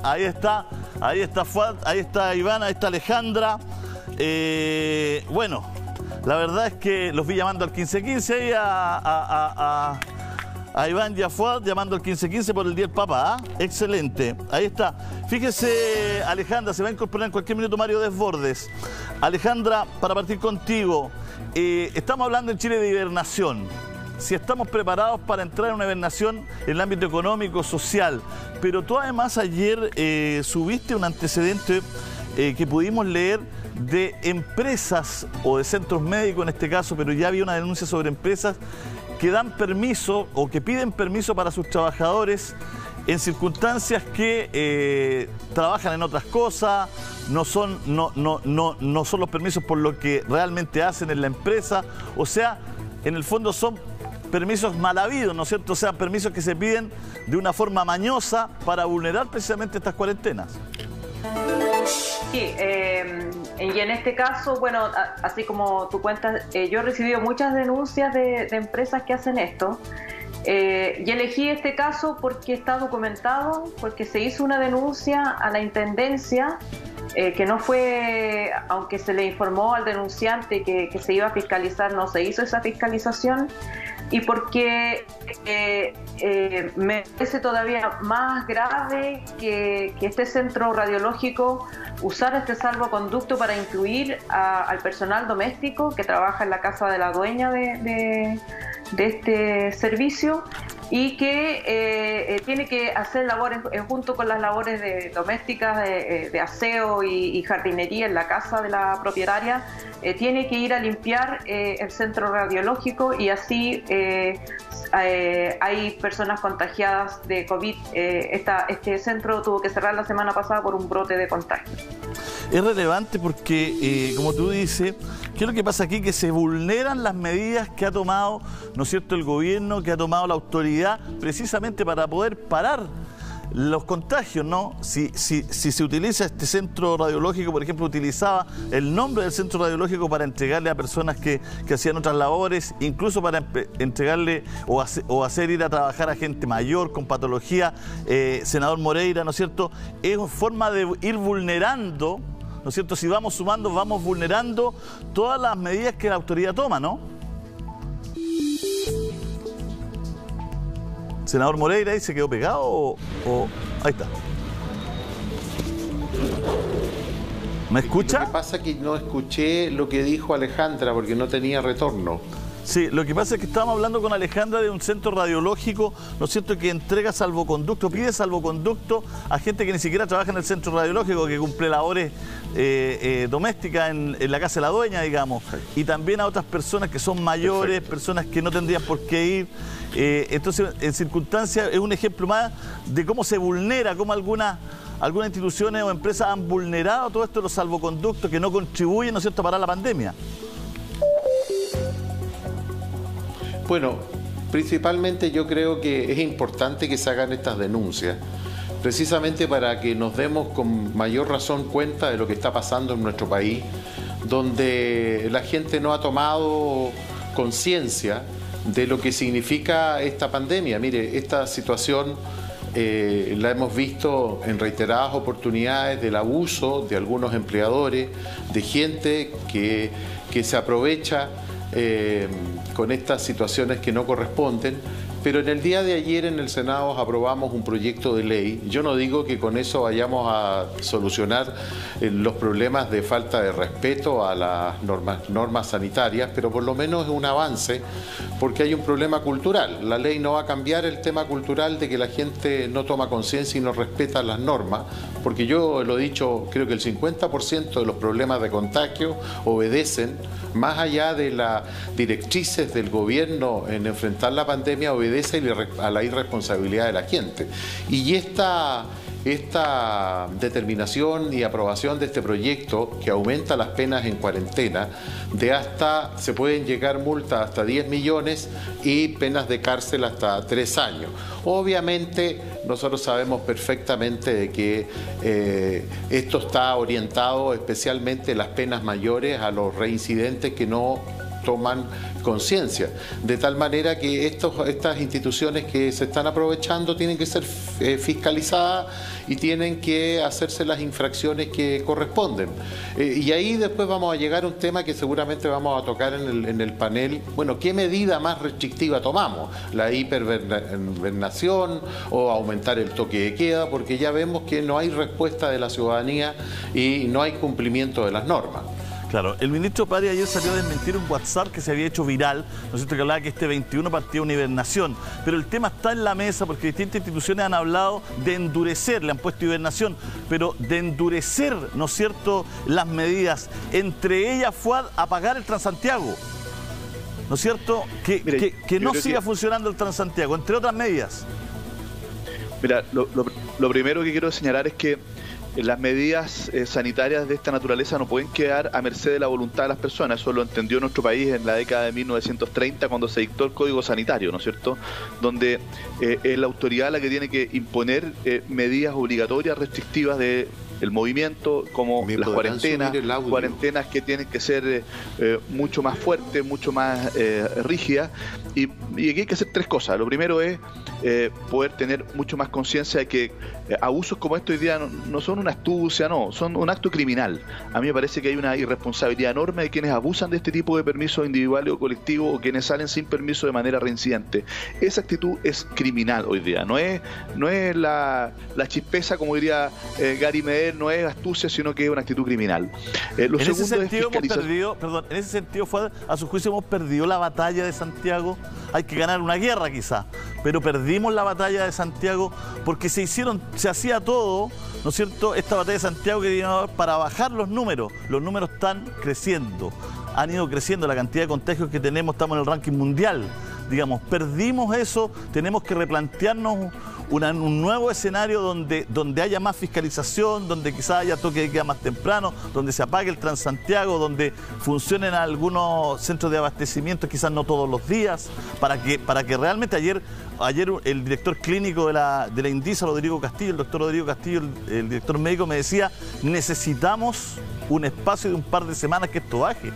Ahí está Fuad, ahí está Iván, ahí está Alejandra. Bueno, la verdad es que los vi llamando al 1515 ahí a Iván y a Fuad llamando al 1515 por el Día del Papa. Excelente, ahí está. Fíjese, Alejandra, se va a incorporar en cualquier minuto Mario Desbordes. Alejandra, para partir contigo, estamos hablando en Chile de hibernación. Si estamos preparados para entrar en una hibernación en el ámbito económico, social. Pero tú además ayer subiste un antecedente que pudimos leer de empresas o de centros médicos en este caso, pero ya había una denuncia sobre empresas que dan permiso o que piden permiso para sus trabajadores en circunstancias que trabajan en otras cosas, no son los permisos por lo que realmente hacen en la empresa, o sea, en el fondo son permisos mal habidos, ¿no es cierto? O sea, permisos que se piden de una forma mañosa para vulnerar precisamente estas cuarentenas. Sí, y en este caso, bueno, así como tú cuentas, yo he recibido muchas denuncias de empresas que hacen esto. Y elegí este caso porque está documentado, porque se hizo una denuncia a la Intendencia, que no fue, aunque se le informó al denunciante que se iba a fiscalizar, no se hizo esa fiscalización, y porque me parece todavía más grave que este centro radiológico usar este salvoconducto para incluir al personal doméstico que trabaja en la casa de la dueña de este servicio, y que tiene que hacer labores junto con las labores domésticas de aseo y jardinería en la casa de la propietaria. Tiene que ir a limpiar el centro radiológico, y así hay personas contagiadas de COVID. Este centro tuvo que cerrar la semana pasada por un brote de contagio. Es relevante porque, como tú dices, ¿qué es lo que pasa aquí? Que se vulneran las medidas que ha tomado, ¿no es cierto?, el gobierno, que ha tomado la autoridad, precisamente para poder parar los contagios, ¿no? Si se utiliza este centro radiológico, por ejemplo, utilizaba el nombre del centro radiológico para entregarle a personas que hacían otras labores, incluso para entregarle o hacer ir a trabajar a gente mayor con patología, senador Moreira, ¿no es cierto? Es una forma de ir vulnerando, ¿no es cierto? Si vamos sumando, vamos vulnerando todas las medidas que la autoridad toma, ¿no? Senador Moreira, ¿ahí se quedó pegado o...? Ahí está. ¿Me escucha? Lo que pasa es que no escuché lo que dijo Alejandra porque no tenía retorno. Sí, lo que pasa es que estábamos hablando con Alejandra de un centro radiológico, ¿no es cierto?, que entrega salvoconducto, pide salvoconducto a gente que ni siquiera trabaja en el centro radiológico, que cumple labores domésticas en la casa de la dueña, digamos, y también a otras personas que son mayores, personas que no tendrían por qué ir. Entonces, en circunstancias, es un ejemplo más de cómo se vulnera, cómo algunas instituciones o empresas han vulnerado todo esto de los salvoconductos que no contribuyen, ¿no es cierto?, a parar la pandemia. Bueno, principalmente yo creo que es importante que se hagan estas denuncias, precisamente para que nos demos con mayor razón cuenta de lo que está pasando en nuestro país, donde la gente no ha tomado conciencia de lo que significa esta pandemia. Mire, esta situación la hemos visto en reiteradas oportunidades del abuso de algunos empleadores, de gente que se aprovecha con estas situaciones que no corresponden, pero en el día de ayer en el Senado aprobamos un proyecto de ley. Yo no digo que con eso vayamos a solucionar los problemas de falta de respeto a las normas sanitarias, pero por lo menos es un avance porque hay un problema cultural. La ley no va a cambiar el tema cultural de que la gente no toma conciencia y no respeta las normas, porque yo lo he dicho, creo que el 50% de los problemas de contagio obedecen, más allá de las directrices del gobierno en enfrentar la pandemia, obedece a la irresponsabilidad de la gente. Y esta determinación y aprobación de este proyecto, que aumenta las penas en cuarentena, se pueden llegar multas hasta 10 millones y penas de cárcel hasta 3 años. Obviamente, nosotros sabemos perfectamente de que esto está orientado especialmente las penas mayores a los reincidentes que no toman conciencia. De tal manera que estas instituciones que se están aprovechando tienen que ser fiscalizadas y tienen que hacerse las infracciones que corresponden. Y ahí después vamos a llegar a un tema que seguramente vamos a tocar en el panel. Bueno, ¿qué medida más restrictiva tomamos? ¿La hipervernación o aumentar el toque de queda? Porque ya vemos que no hay respuesta de la ciudadanía y no hay cumplimiento de las normas. Claro, el ministro París ayer salió a desmentir un WhatsApp que se había hecho viral, ¿no es cierto?, que hablaba que este 21 partía una hibernación. Pero el tema está en la mesa porque distintas instituciones han hablado de endurecer, le han puesto hibernación, pero de endurecer, ¿no es cierto?, las medidas. Entre ellas fue a pagar el Transantiago, ¿no es cierto?, que no siga funcionando el Transantiago, entre otras medidas. Mira, lo primero que quiero señalar es que las medidas sanitarias de esta naturaleza no pueden quedar a merced de la voluntad de las personas. Eso lo entendió nuestro país en la década de 1930 cuando se dictó el Código Sanitario, ¿no es cierto?, donde es la autoridad la que tiene que imponer medidas obligatorias, restrictivas de el movimiento, como las cuarentenas que tienen que ser mucho más fuertes, mucho más rígidas, y aquí hay que hacer tres cosas. Lo primero es poder tener mucho más conciencia de que abusos como estos hoy día no son una astucia, no, son un acto criminal. A mí me parece que hay una irresponsabilidad enorme de quienes abusan de este tipo de permisos individuales o colectivos, o quienes salen sin permiso de manera reincidente. Esa actitud es criminal hoy día, no es la chispeza, como diría Gary Medel, no es astucia, sino que es una actitud criminal. En ese sentido hemos perdido, perdón, en ese sentido a su juicio hemos perdido la batalla de Santiago. Hay que ganar una guerra quizá, pero perdimos la batalla de Santiago porque se hacía todo, ¿no es cierto?, esta batalla de Santiago que vino para bajar los números. Los números están creciendo, han ido creciendo, la cantidad de contagios que tenemos, estamos en el ranking mundial, digamos, perdimos eso, tenemos que replantearnos un nuevo escenario donde haya más fiscalización, donde quizás haya toque de queda más temprano, donde se apague el Transantiago, donde funcionen algunos centros de abastecimiento, quizás no todos los días, para que realmente ayer el director clínico de la INDISA, Rodrigo Castillo, el doctor Rodrigo Castillo, el director médico, me decía: necesitamos un espacio de un par de semanas que esto baje,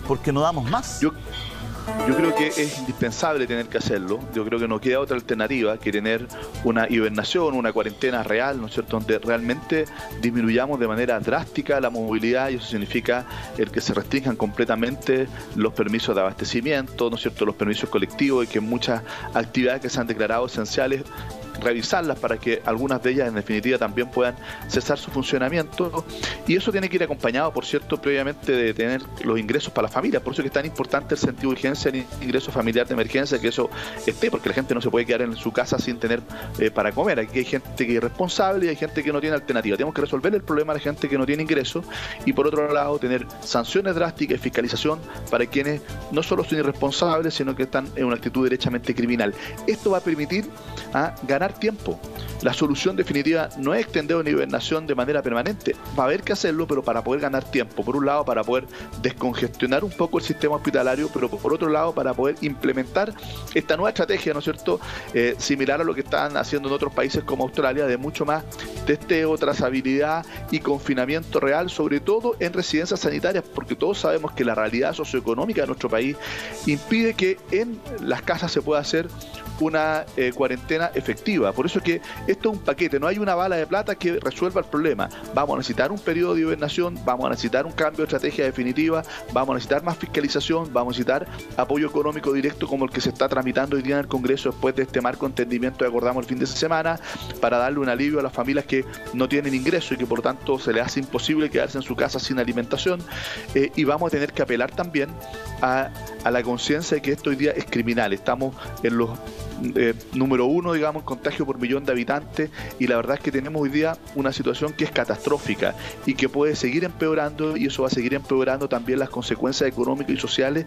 porque no damos más. Yo creo que es indispensable tener que hacerlo. Yo creo que no queda otra alternativa que tener una hibernación, una cuarentena real, ¿no es cierto?, donde realmente disminuyamos de manera drástica la movilidad, y eso significa el que se restrinjan completamente los permisos de abastecimiento, ¿no es cierto?, los permisos colectivos, y que muchas actividades que se han declarado esenciales, revisarlas para que algunas de ellas en definitiva también puedan cesar su funcionamiento. Y eso tiene que ir acompañado, por cierto, previamente de tener los ingresos para las familias. Por eso es que es tan importante el sentido de urgencia, el ingreso familiar de emergencia, que eso esté, porque la gente no se puede quedar en su casa sin tener para comer. Aquí hay gente que es irresponsable y hay gente que no tiene alternativa. Tenemos que resolver el problema de la gente que no tiene ingresos, y por otro lado tener sanciones drásticas y fiscalización para quienes no solo son irresponsables, sino que están en una actitud derechamente criminal. Esto va a permitir ganar tiempo. La solución definitiva no es extender una hibernación de manera permanente. Va a haber que hacerlo, pero para poder ganar tiempo. Por un lado, para poder descongestionar un poco el sistema hospitalario, pero por otro lado, para poder implementar esta nueva estrategia, ¿no es cierto?, similar a lo que están haciendo en otros países como Australia, de mucho más testeo, trazabilidad y confinamiento real, sobre todo en residencias sanitarias, porque todos sabemos que la realidad socioeconómica de nuestro país impide que en las casas se pueda hacer una cuarentena efectiva. Por eso es que esto es un paquete, no hay una bala de plata que resuelva el problema. Vamos a necesitar un periodo de hibernación, vamos a necesitar un cambio de estrategia definitiva, vamos a necesitar más fiscalización, vamos a necesitar apoyo económico directo como el que se está tramitando hoy día en el Congreso después de este marco de entendimiento que acordamos el fin de semana, para darle un alivio a las familias que no tienen ingreso y que por tanto se les hace imposible quedarse en su casa sin alimentación, y vamos a tener que apelar también a la conciencia de que esto hoy día es criminal. Estamos en los número 1, digamos, contagio por millón de habitantes, y la verdad es que tenemos hoy día una situación que es catastrófica y que puede seguir empeorando, y eso va a seguir empeorando también las consecuencias económicas y sociales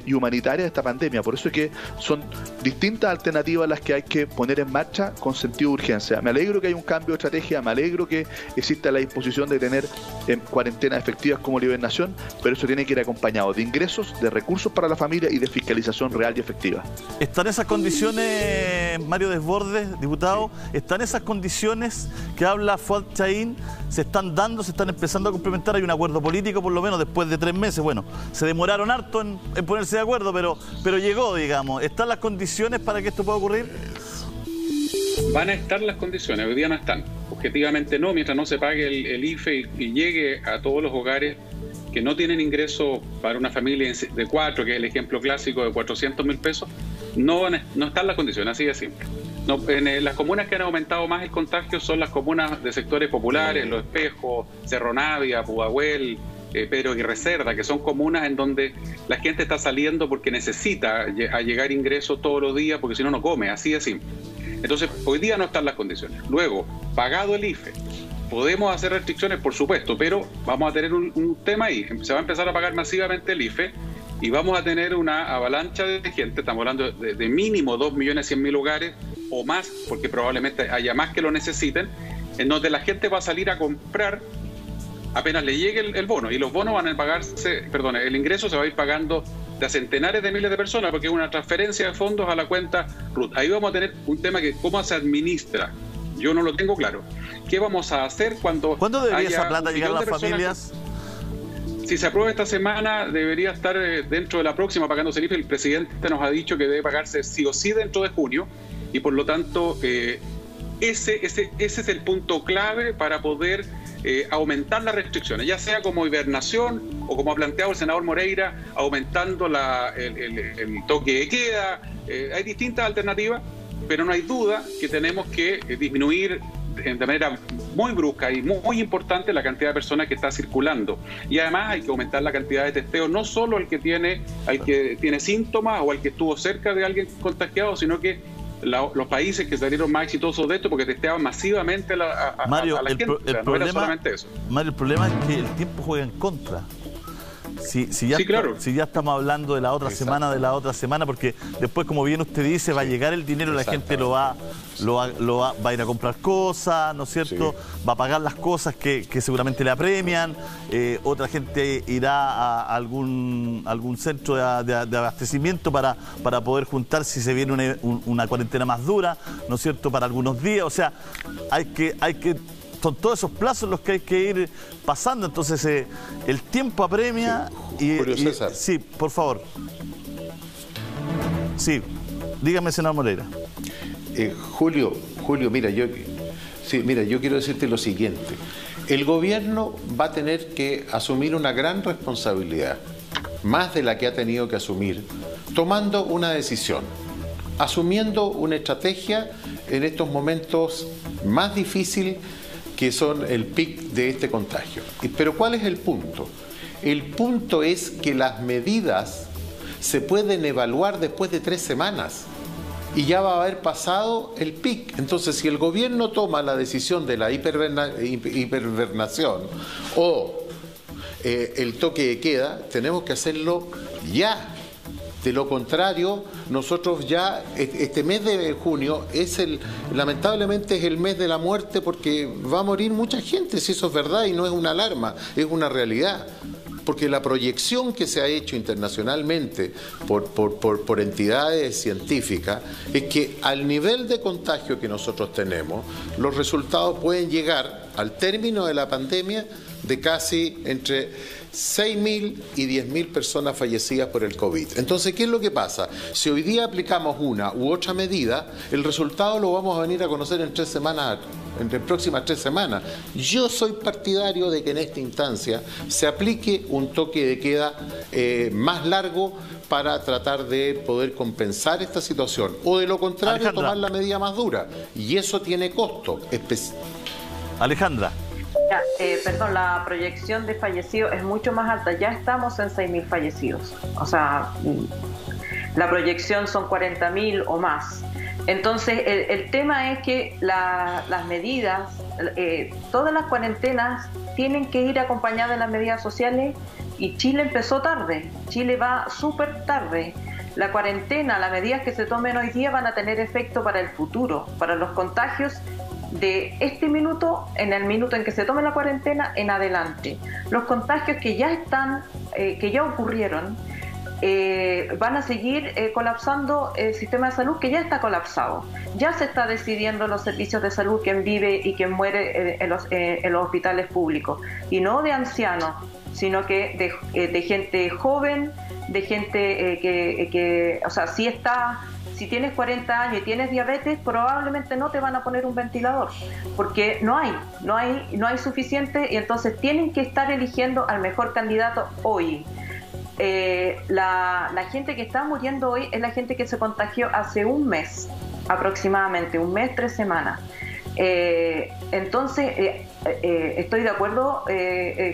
y humanitarias de esta pandemia. Por eso es que son distintas alternativas las que hay que poner en marcha con sentido de urgencia. Me alegro que haya un cambio de estrategia, me alegro que exista la disposición de tener cuarentenas efectivas como la hibernación, pero eso tiene que ir acompañado de ingresos, de recursos para la familia y de fiscalización real y efectiva. ¿Están esas condiciones, Mario Desbordes, diputado? ¿Están esas condiciones que habla Fuad Chaín se están dando, se están empezando a complementar. Hay un acuerdo político, por lo menos después de 3 meses. Bueno, se demoraron harto en ponerse de acuerdo, pero llegó, digamos. ¿Están las condiciones para que esto pueda ocurrir? Van a estar las condiciones, hoy día no están. Objetivamente no, mientras no se pague el IFE y llegue a todos los hogares que no tienen ingreso para una familia de 4, que es el ejemplo clásico de 400.000 pesos, no están las condiciones, así de simple. No, las comunas que han aumentado más el contagio son las comunas de sectores populares, Los Espejos, Cerro Navia, Pudahuel, Pedro Aguirre Cerda, que son comunas en donde la gente está saliendo porque necesita llegar ingresos todos los días, porque si no, no come, así de simple. Entonces, hoy día no están las condiciones. Luego, pagado el IFE, podemos hacer restricciones, por supuesto, pero vamos a tener un tema ahí. Se va a empezar a pagar masivamente el IFE y vamos a tener una avalancha de gente, estamos hablando de mínimo 2.100.000 hogares o más, porque probablemente haya más que lo necesiten, en donde la gente va a salir a comprar apenas le llegue el bono, y los bonos van a pagarse, perdón, el ingreso se va a ir pagando de a centenares de miles de personas, porque es una transferencia de fondos a la cuenta RUT. Ahí vamos a tener un tema que cómo se administra. Yo no lo tengo claro. ¿Qué vamos a hacer cuando debería esa plata llegar a las familias? Si se aprueba esta semana, debería estar dentro de la próxima pagándose el IFE. El presidente nos ha dicho que debe pagarse sí o sí dentro de junio, y por lo tanto ese es el punto clave para poder aumentar las restricciones, ya sea como hibernación o como ha planteado el senador Moreira, aumentando el toque de queda. Hay distintas alternativas, pero no hay duda que tenemos que disminuir de manera muy brusca y muy importante la cantidad de personas que está circulando. Y además hay que aumentar la cantidad de testeo, no solo al que tiene síntomas o al que estuvo cerca de alguien contagiado, sino que los países que salieron más exitosos de esto porque testeaban masivamente a la gente. No era solamente eso. Mario, el problema es que el tiempo juega en contra. Si ya estamos hablando de la otra semana, porque después, como bien usted dice, va a llegar el dinero, la gente va a ir a comprar cosas, ¿no es cierto? Sí. Va a pagar las cosas que seguramente le apremian, otra gente irá a algún centro de abastecimiento para poder juntar si se viene una cuarentena más dura, ¿no es cierto?, para algunos días. O sea, hay que son todos esos plazos los que hay que ir pasando, entonces el tiempo apremia. Sí. Julio César. Sí, por favor. Sí, dígame, senador Moreira. Julio, mira, yo quiero decirte lo siguiente. El gobierno va a tener que asumir una gran responsabilidad, más de la que ha tenido que asumir, tomando una decisión, asumiendo una estrategia en estos momentos más difíciles que son el pic de este contagio. Pero ¿cuál es el punto? El punto es que las medidas se pueden evaluar después de 3 semanas y ya va a haber pasado el pic. Entonces, si el gobierno toma la decisión de la hipervernación o el toque de queda, tenemos que hacerlo ya. De lo contrario, nosotros ya, este mes de junio lamentablemente es el mes de la muerte, porque va a morir mucha gente, si eso es verdad, y no es una alarma, es una realidad. Porque la proyección que se ha hecho internacionalmente por entidades científicas es que al nivel de contagio que nosotros tenemos, los resultados pueden llegar al término de la pandemia de casi entre 6.000 y 10.000 personas fallecidas por el COVID. Entonces, ¿qué es lo que pasa? Si hoy día aplicamos una u otra medida, el resultado lo vamos a venir a conocer en 3 semanas, entre próximas 3 semanas. Yo soy partidario de que en esta instancia se aplique un toque de queda más largo para tratar de poder compensar esta situación. O de lo contrario, Alejandra, tomar la medida más dura. Y eso tiene costo. Alejandra. Perdón, la proyección de fallecidos es mucho más alta. Ya estamos en 6.000 fallecidos. O sea, la proyección son 40.000 o más. Entonces, el tema es que las medidas, todas las cuarentenas tienen que ir acompañadas de las medidas sociales, y Chile empezó tarde. Chile va súper tarde. La cuarentena, las medidas que se tomen hoy día van a tener efecto para el futuro, para los contagios de este minuto, en el minuto en que se tome la cuarentena en adelante. Los contagios que ya están, que ya ocurrieron, van a seguir colapsando el sistema de salud, que ya está colapsado. Ya se está decidiendo los servicios de salud, quién vive y quién muere en los hospitales públicos, y no de ancianos, sino que de gente joven, de gente que, o sea, si tienes 40 años y tienes diabetes, probablemente no te van a poner un ventilador, porque no hay suficiente, y entonces tienen que estar eligiendo al mejor candidato hoy. La gente que está muriendo hoy es la gente que se contagió hace un mes, aproximadamente, un mes, 3 semanas. Entonces, estoy de acuerdo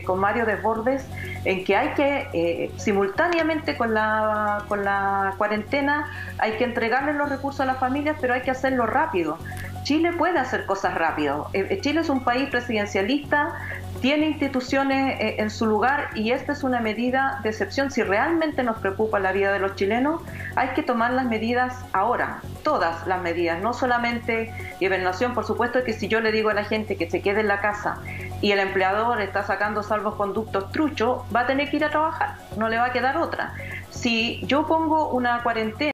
con Mario Desbordes en que hay que, simultáneamente con la cuarentena, hay que entregarle los recursos a las familias, pero hay que hacerlo rápido. Chile puede hacer cosas rápido. Chile es un país presidencialista, tiene instituciones en su lugar, y esta es una medida de excepción. Si realmente nos preocupa la vida de los chilenos, hay que tomar las medidas ahora, todas las medidas, no solamente hibernación. Por supuesto que si yo le digo a la gente que se quede en la casa y el empleador está sacando salvoconductos truchos, va a tener que ir a trabajar, no le va a quedar otra. Si yo pongo una cuarentena